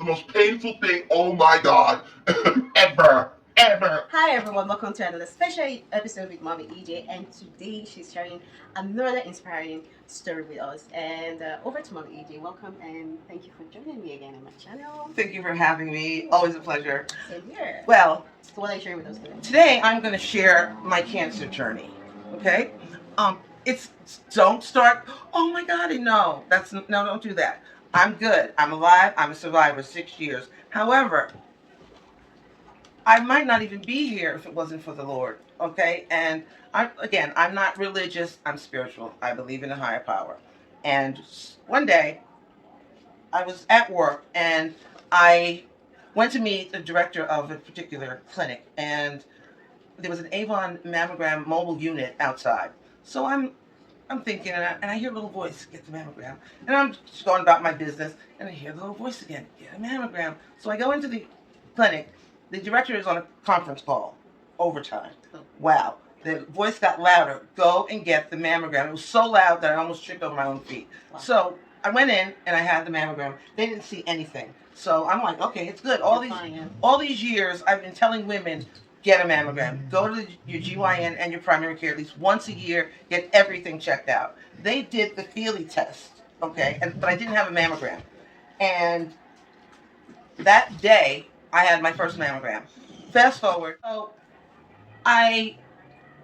most painful thing, oh my God, ever. Ever. Hi everyone, welcome to another special episode with Mommy EJ, and today she's sharing another inspiring story with us. And over to Mommy EJ, welcome and thank you for joining me again on my channel. Thank you for having me. Always a pleasure. Same here. Well, So what are you sharing with us today? today I'm going to share my cancer journey. Okay? It's don't start. Oh my God, no, don't do that. I'm good. I'm alive. I'm a survivor. 6 years. However, I might not even be here if it wasn't for the Lord. Okay? And I'm not religious. I'm spiritual. I believe in a higher power. And one day, I was at work and I went to meet the director of a particular clinic, and there was an Avon mammogram mobile unit outside. So I'm thinking, and I hear a little voice, get the mammogram. And I'm just going about my business, and I hear the little voice again, get a mammogram. So I go into the clinic. The director is on a conference call, overtime. Wow. The voice got louder. Go and get the mammogram. It was so loud that I almost tripped over my own feet. Wow. So I went in and I had the mammogram. They didn't see anything. So I'm like, okay, it's good. All these years I've been telling women, get a mammogram. Go to your GYN and your primary care at least once a year. Get everything checked out. They did the Feely test, okay, but I didn't have a mammogram. And that day I had my first mammogram. Fast forward, so I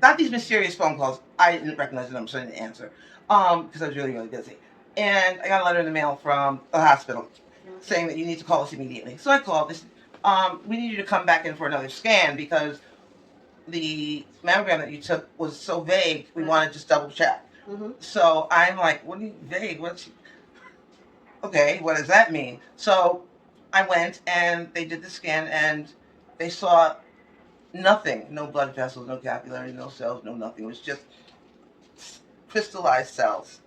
got these mysterious phone calls. I didn't recognize the number, so I didn't answer because I was really, really busy. And I got a letter in the mail from the hospital saying that you need to call us immediately. So I called. This, we need you to come back in for another scan because the mammogram that you took was so vague. We want to just double check. Mm-hmm. So I'm like, what do you vague? Okay, what does that mean? So I went and they did the scan and they saw nothing. No blood vessels, no capillary, no cells, no nothing. It was just crystallized cells.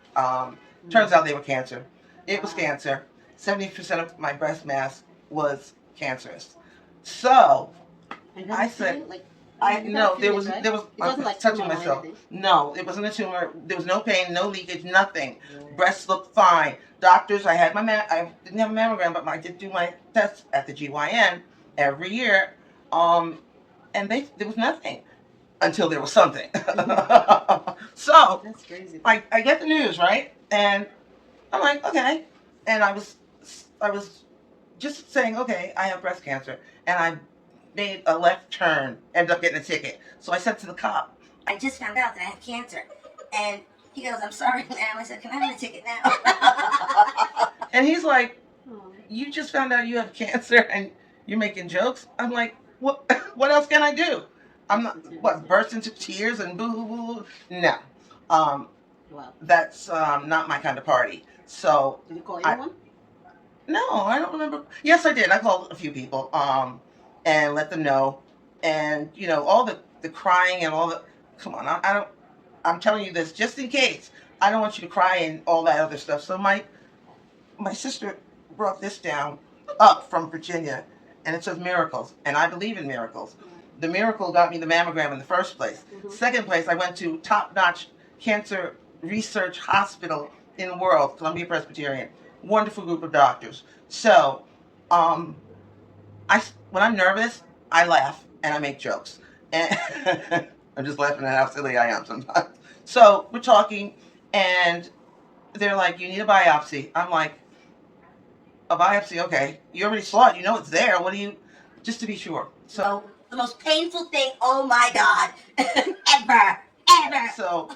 Turns out they were cancer. It was cancer. 70% of my breast mass was cancerous. So I said, there was I was touching myself. No, it wasn't a tumor. There was no pain, no leakage, nothing. Breasts looked fine. Doctors, I didn't have a mammogram, but I did do my tests at the GYN every year. And there was nothing until there was something. So that's crazy. I get the news, right? And I'm like, okay. And I was just saying, okay, I have breast cancer. And I made a left turn, ended up getting a ticket. So I said to the cop, I just found out that I have cancer. And he goes, I'm sorry, ma'am. I said, can I have a ticket now? And he's like, you just found out you have cancer and you're making jokes? I'm like, what else can I do? I'm not, burst into tears and boo-hoo-hoo? No. Wow. That's not my kind of party. So did you call anyone? No, I don't remember. Yes, I did. I called a few people and let them know. And, all the crying and all the, come on, I'm telling you this just in case. I don't want you to cry and all that other stuff. So my sister brought this down up from Virginia, and it says miracles. And I believe in miracles. The miracle got me the mammogram in the first place. Mm-hmm. Second place, I went to top-notch cancer research hospital in the world, Columbia Presbyterian. Wonderful group of doctors. So, when I'm nervous, I laugh and I make jokes. And I'm just laughing at how silly I am sometimes. So we're talking, and they're like, "You need a biopsy." I'm like, "A biopsy? Okay. You already saw it. You know it's there. What do you?" Just to be sure. So the most painful thing, oh my God, ever. So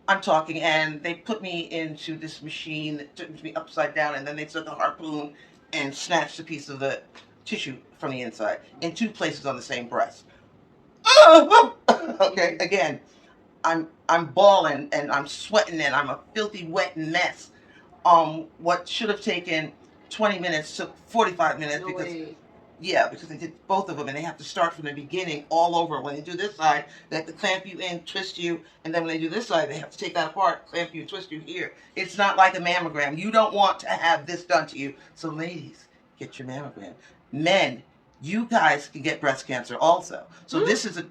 I'm talking, and they put me into this machine that took me upside down, and then they took a harpoon and snatched a piece of the tissue from the inside in two places on the same breast. Okay, again, I'm bawling and I'm sweating and I'm a filthy, wet mess. What should have taken 20 minutes took 45 minutes because they did both of them, and they have to start from the beginning all over. When they do this side, they have to clamp you in, twist you, and then when they do this side, they have to take that apart, clamp you, twist you here. It's not like a mammogram. You don't want to have this done to you. So ladies, get your mammogram. Men, you guys can get breast cancer also. So this is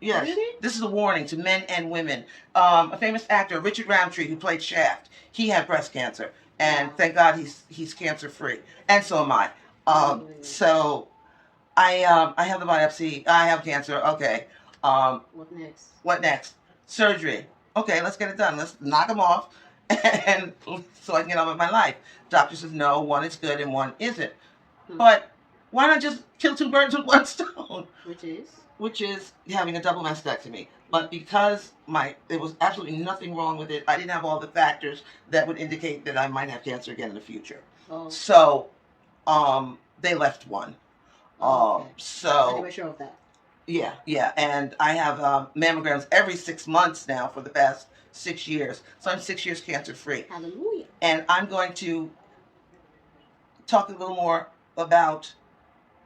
this is a warning to men and women. A famous actor, Richard Roundtree, who played Shaft, he had breast cancer, and thank God he's cancer free, and so am I. So I have the biopsy. I have cancer. Okay. What next? What next? Surgery. Okay, let's get it done. Let's knock them off, and so I can get on with my life. Doctor says no, one is good and one isn't. But why not just kill two birds with one stone? Which is having a double mastectomy. But because there was absolutely nothing wrong with it, I didn't have all the factors that would indicate that I might have cancer again in the future. Oh. So, they left one. Okay. So they were sure of that. Yeah, and I have mammograms every 6 months now for the past 6 years. So I'm 6 years cancer free. Hallelujah. And I'm going to talk a little more about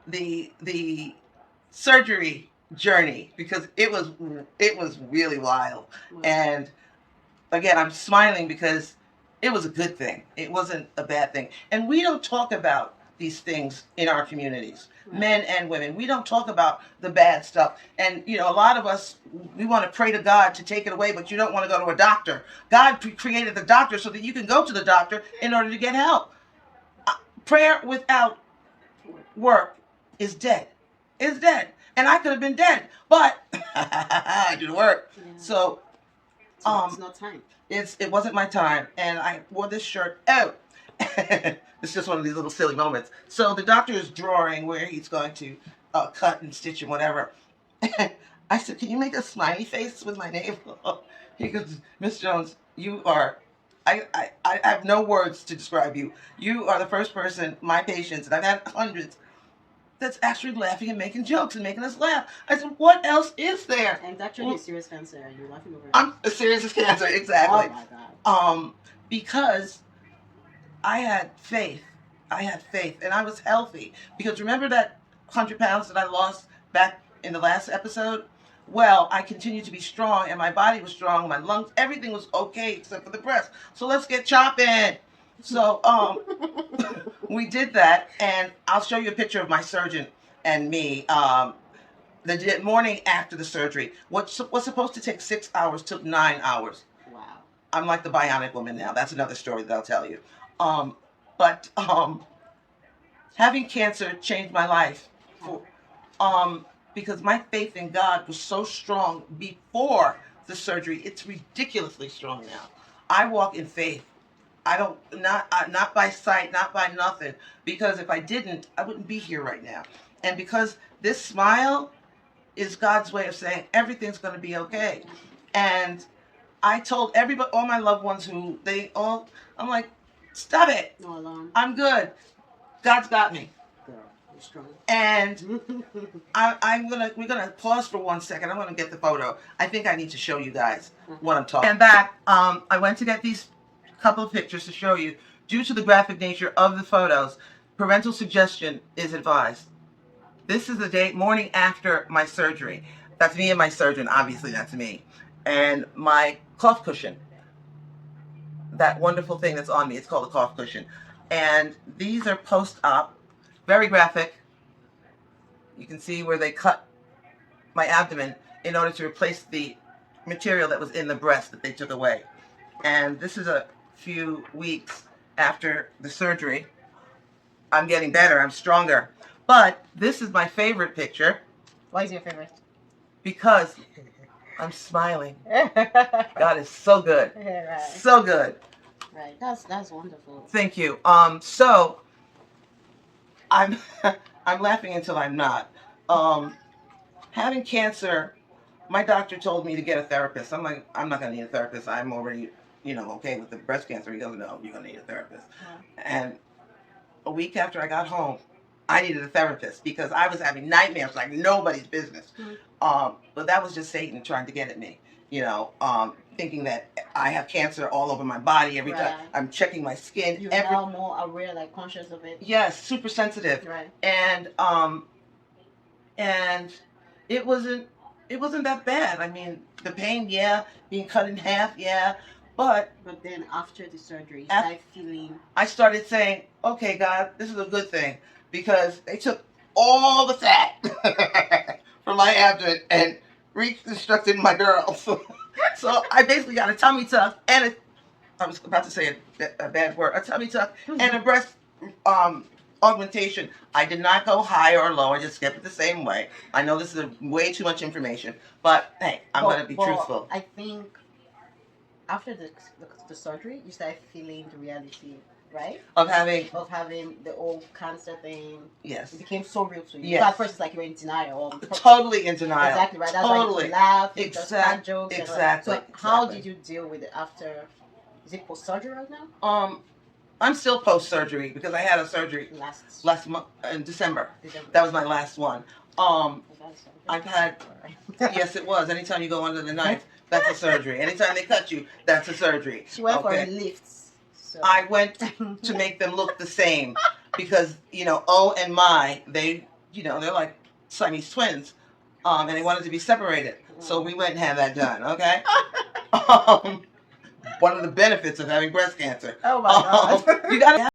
the surgery journey, because it was really wild. Wow. And again, I'm smiling because it was a good thing. It wasn't a bad thing. And we don't talk about these things in our communities, right. Men and women. We don't talk about the bad stuff. And, a lot of us, we want to pray to God to take it away, but you don't want to go to a doctor. God created the doctor so that you can go to the doctor in order to get help. Prayer without work is dead. It's dead. And I could have been dead, but I did the work. Yeah. So it's not time. It wasn't my time, and I wore this shirt out. It's just one of these little silly moments. So the doctor is drawing where he's going to cut and stitch and whatever. I said, "Can you make a smiley face with my name?" He goes, "Miss Jones, you are." I have no words to describe you. You are the first person, my patients, and I've had hundreds, that's actually laughing and making jokes and making us laugh. I said, what else is there? And it's actually a serious cancer. Are you laughing over it? I'm a serious cancer, exactly. Oh my God. Because I had faith. And I was healthy. Because remember that 100 pounds that I lost back in the last episode? Well, I continued to be strong, and my body was strong, my lungs, everything was okay except for the breast. So let's get chopping. So we did that, and I'll show you a picture of my surgeon and me. The morning after the surgery, what was supposed to take 6 hours took 9 hours. Wow. I'm like the bionic woman now. That's another story that I'll tell you. But having cancer changed my life. Because my faith in God was so strong before the surgery. It's ridiculously strong now. I walk in faith. I don't, not by sight, not by nothing. Because if I didn't, I wouldn't be here right now. And because this smile is God's way of saying everything's going to be okay. And I told everybody, all my loved ones I'm like, stop it. No alarm. I'm good. God's got me. Girl, you're strong. And we're gonna pause for 1 second. I'm gonna get the photo. I think I need to show you guys what I'm talking. And back, I went to get these couple of pictures to show you. Due to the graphic nature of the photos, parental suggestion is advised. This is the morning after my surgery. That's me and my surgeon. Obviously, that's me. And my cough cushion. That wonderful thing that's on me. It's called a cough cushion. And these are post-op. Very graphic. You can see where they cut my abdomen in order to replace the material that was in the breast that they took away. And this is a few weeks after the surgery. I'm getting better. I'm stronger. But this is my favorite picture. Why is your favorite? Because I'm smiling. God is so good. Right. So good. Right. That's wonderful. Thank you. So I'm I'm laughing until I'm not. Having cancer, my doctor told me to get a therapist. I'm like, I'm not gonna need a therapist. I'm already, okay with the breast cancer. He goes, no, you're gonna need a therapist. Yeah. And a week after I got home, I needed a therapist because I was having nightmares like nobody's business. Mm-hmm. But that was just Satan trying to get at me, thinking that I have cancer all over my body every time. I'm checking my skin. You're now more aware, like conscious of it. Yes, super sensitive. Right. And it wasn't that bad. I mean, the pain, yeah, being cut in half, yeah. But then after the surgery, I started saying, okay, God, this is a good thing. Because they took all the fat from my abdomen and reconstructed my girl. So I basically got a tummy tuck and I was about to say a bad word, a tummy tuck and a breast augmentation. I did not go higher or lower. I just kept it the same way. I know this is way too much information, but hey, I'm going to be truthful. I think after the surgery, you started feeling the reality, right? Of having the old cancer thing. Yes. It became so real to you. Yes. So at first, it's like you were in denial. Totally in denial. Exactly right. That's Totally. why you laugh, you just Exact- crack jokes. exactly. So how Exactly. did you deal with it after? Is it post surgery right now? I'm still post surgery because I had a surgery last month in December. That was my last one. I've had yes, it was. Anytime you go under the knife, that's a surgery. Anytime they cut you, that's a surgery. She went for lifts. So. I went to make them look the same because O and my they're like Siamese twins, and they wanted to be separated. So we went and had that done. Okay. One of the benefits of having breast cancer. Oh my God. You got